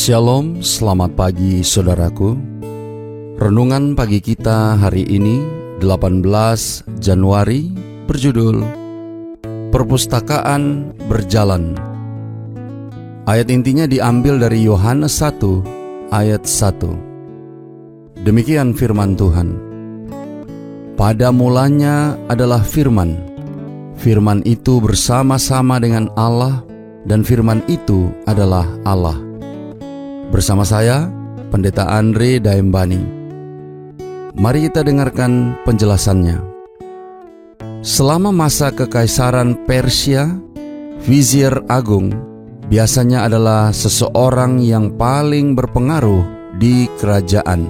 Shalom, selamat pagi saudaraku. Renungan pagi kita hari ini 18 Januari berjudul Perpustakaan Berjalan. Ayat intinya diambil dari Yohanes 1 ayat 1. Demikian firman Tuhan. Pada mulanya adalah firman. Firman itu bersama-sama dengan Allah, dan firman itu adalah Allah. Bersama saya, Pendeta Andre Daembani. Mari kita dengarkan penjelasannya. Selama masa kekaisaran Persia, Vizier Agung biasanya adalah seseorang yang paling berpengaruh di kerajaan.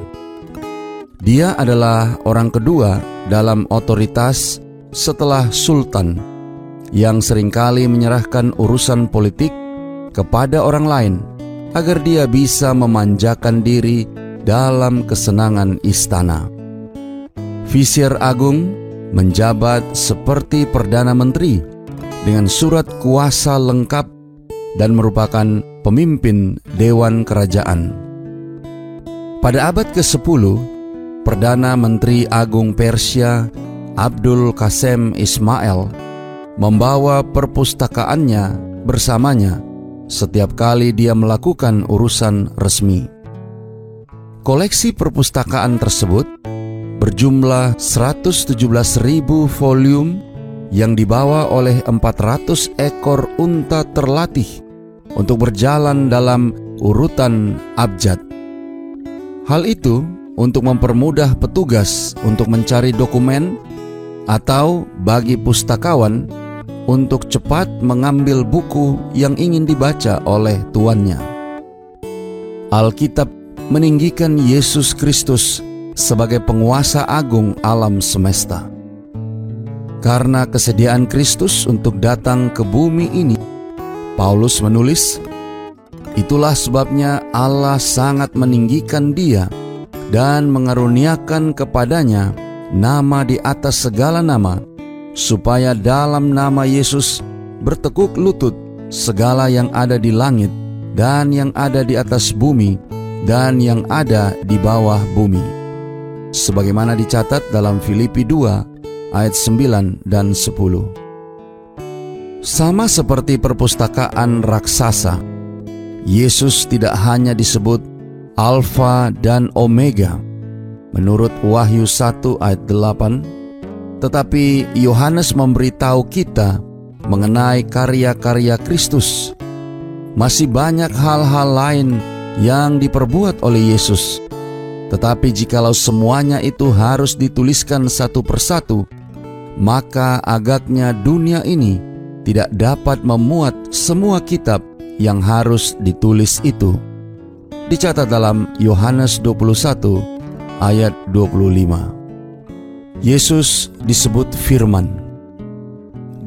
Dia adalah orang kedua dalam otoritas setelah Sultan, yang seringkali menyerahkan urusan politik kepada orang lain agar dia bisa memanjakan diri dalam kesenangan istana. Vizier Agung menjabat seperti Perdana Menteri dengan surat kuasa lengkap dan merupakan pemimpin Dewan Kerajaan. Pada abad ke-10, Perdana Menteri Agung Persia Abdul Qasim Ismail membawa perpustakaannya bersamanya setiap kali dia melakukan urusan resmi. Koleksi perpustakaan tersebut berjumlah 117.000 volume yang dibawa oleh 400 ekor unta terlatih untuk berjalan dalam urutan abjad. Hal itu untuk mempermudah petugas untuk mencari dokumen atau bagi pustakawan untuk cepat mengambil buku yang ingin dibaca oleh tuannya. Alkitab meninggikan Yesus Kristus sebagai penguasa agung alam semesta. Karena kesediaan Kristus untuk datang ke bumi ini, Paulus menulis, "Itulah sebabnya Allah sangat meninggikan Dia dan mengaruniakan kepadanya nama di atas segala nama, supaya dalam nama Yesus bertekuk lutut segala yang ada di langit dan yang ada di atas bumi dan yang ada di bawah bumi." Sebagaimana dicatat dalam Filipi 2 ayat 9 dan 10. Sama seperti perpustakaan raksasa, Yesus tidak hanya disebut Alfa dan Omega menurut Wahyu 1 ayat 8, tetapi Yohanes memberitahu kita mengenai karya-karya Kristus. Masih banyak hal-hal lain yang diperbuat oleh Yesus. Tetapi jikalau semuanya itu harus dituliskan satu persatu, maka agaknya dunia ini tidak dapat memuat semua kitab yang harus ditulis itu. Dicatat dalam Yohanes 21 ayat 25. Yesus disebut firman.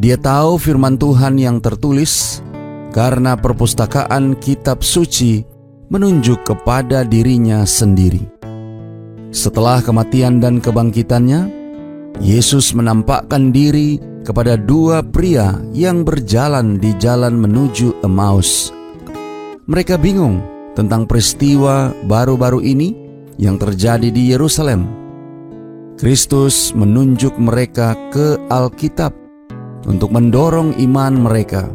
Dia tahu firman Tuhan yang tertulis karena perpustakaan kitab suci menunjuk kepada dirinya sendiri. Setelah kematian dan kebangkitannya, Yesus menampakkan diri kepada dua pria yang berjalan di jalan menuju Emmaus. Mereka bingung tentang peristiwa baru-baru ini yang terjadi di Yerusalem. Kristus menunjuk mereka ke Alkitab untuk mendorong iman mereka.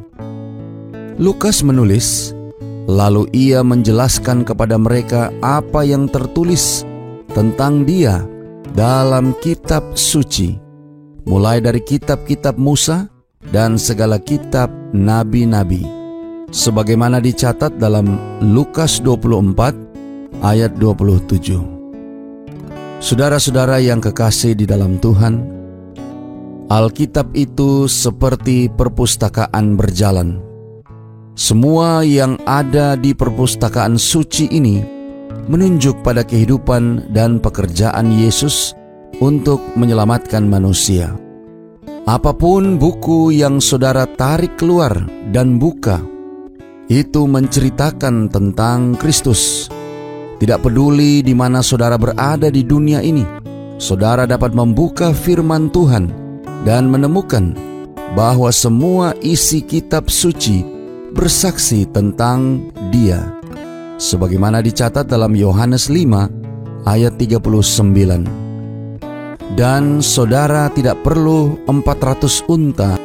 Lukas menulis, lalu ia menjelaskan kepada mereka apa yang tertulis tentang Dia dalam kitab suci, mulai dari kitab-kitab Musa dan segala kitab nabi-nabi, sebagaimana dicatat dalam Lukas 24 ayat 27. Saudara-saudara yang kekasih di dalam Tuhan, Alkitab itu seperti perpustakaan berjalan. Semua yang ada di perpustakaan suci ini menunjuk pada kehidupan dan pekerjaan Yesus untuk menyelamatkan manusia. Apapun buku yang saudara tarik keluar dan buka, itu menceritakan tentang Kristus. Tidak peduli di mana saudara berada di dunia ini, saudara dapat membuka firman Tuhan dan menemukan bahwa semua isi kitab suci bersaksi tentang Dia. sebagaimana dicatat dalam Yohanes 5 ayat 39. Dan saudara tidak perlu 400 unta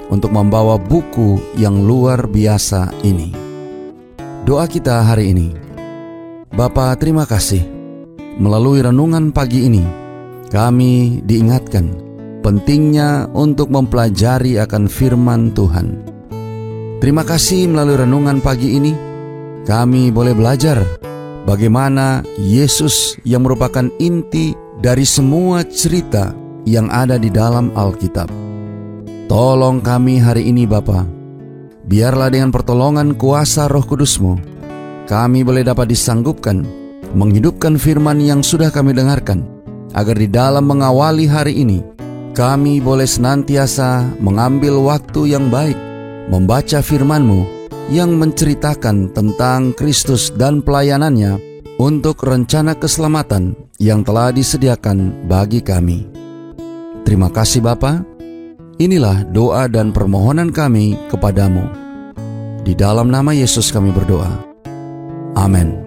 untuk membawa buku yang luar biasa ini. Doa kita hari ini. Bapa, terima kasih. Melalui renungan pagi ini, kami diingatkan pentingnya untuk mempelajari akan firman Tuhan. Terima kasih melalui renungan pagi ini, kami boleh belajar bagaimana Yesus yang merupakan inti dari semua cerita yang ada di dalam Alkitab. Tolong kami hari ini Bapa, biarlah dengan pertolongan kuasa Roh Kudus-Mu, kami boleh dapat disanggupkan menghidupkan firman yang sudah kami dengarkan, agar di dalam mengawali hari ini, kami boleh senantiasa mengambil waktu yang baik, membaca firman-Mu yang menceritakan tentang Kristus dan pelayanannya untuk rencana keselamatan yang telah disediakan bagi kami. Terima kasih Bapa. Inilah doa dan permohonan kami kepadamu. Di dalam nama Yesus kami berdoa. Amin.